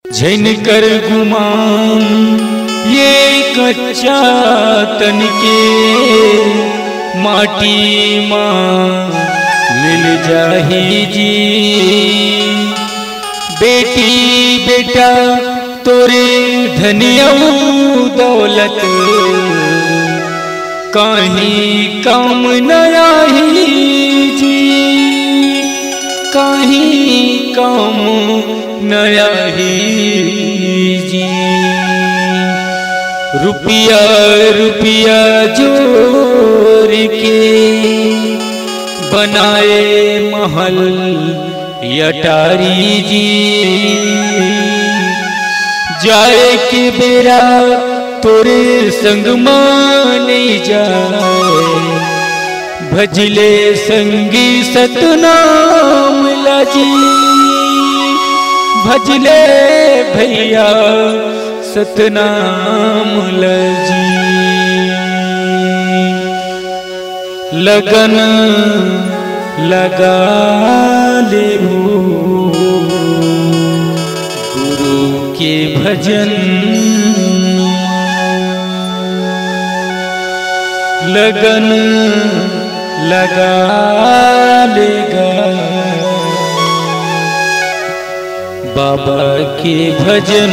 झन कर गुमान ये कच्चा तन के माटी माँ मिल जाही जी। बेटी बेटा तोरे धनियऊ दौलत कहीं कम न आही जी, कहीं कम न आही जी। रुपया रुपया जोड़ के बनाए महल अटारी जी। जाए के बेरा तोरे संग माने जाए, भजले संगी सतनाम लाजी। भजले भैया सतनाम लाजी। लगन लगा ले गुरु के भजन, लगन लगा लेगा बाबा के भजन।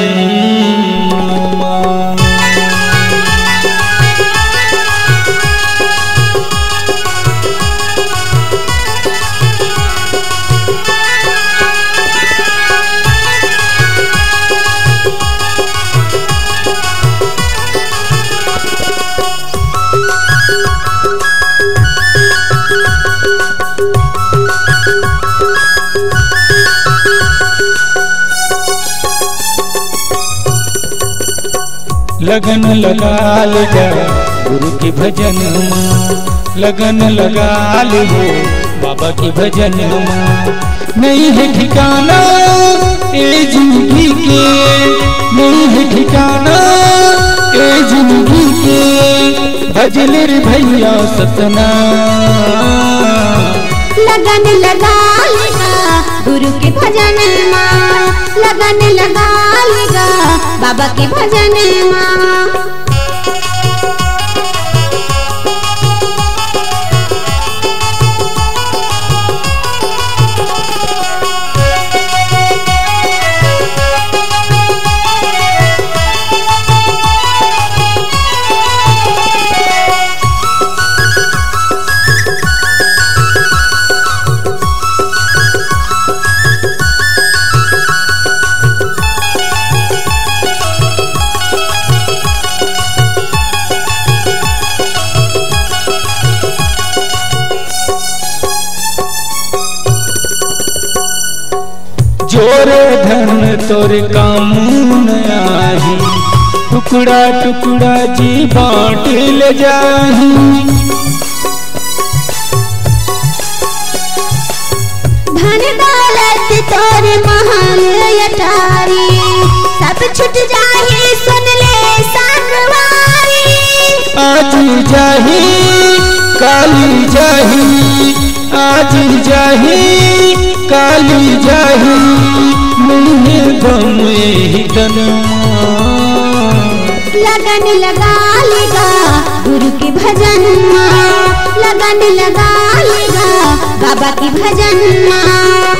लगन लगा लेगा गुरु के भजन माँ, लगन लगा ले हो बाबा के भजन माँ। नहीं है ठिकाना ए जिंदगी के, नहीं है ठिकाना ए जिंदगी के, भजले रे भैया सतना। लगन लगा लेगा गुरु के भजन माँ, लगन लगा लेगा बाबा के भजन माँ। जोरे धन तोरे काम न आही, टुकड़ा टुकड़ा जी बांट ले जाही। धन दौलत तोरे महल अटारी, सब छुट जाही सुन ले संगवारी। आज जाही काली जाही, आज जाही काली जाही, मुझे गम ही तनमा। लगन लगा लेगा गुरु के भजन माँ, लगन लगा लेगा बाबा के भजन माँ।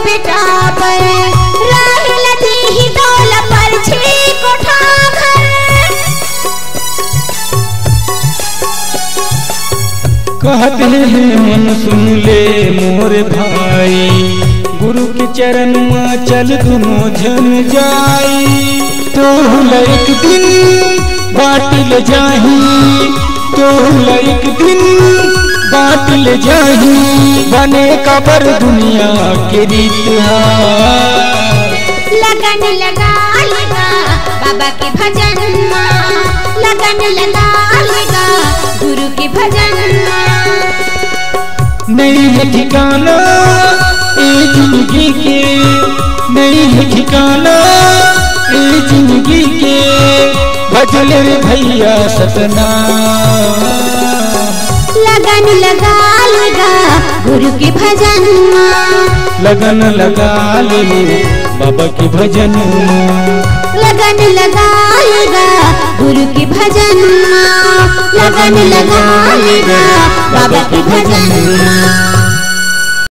बेटा पर राहिल दी दौल पर छी कोठा घर। कहते हैं मन सुन ले मोर भाई, गुरु के चरण में चल दोनों जन जाई। तोहुल एक दिन बाटिल जाही, तोहुल एक दिन बाटिल जाही, बने कबर दुनिया के रीत लगन लगा लेगा बाबा के भजन माँ, लगन लगा लेगा गुरु के भजन माँ। नहीं है ठिकाना ए जिंदगी के, नहीं है ठिकाना ए जिंदगी के, भजल रे भैया सतना। लगन लगा लेगा गुरु के भजन माँ, लगन लगा ले बाबा के भजन माँ, लगन लगा लेगा गुरु के भजन माँ, लगन लगा लेगा बाबा के भजन माँ।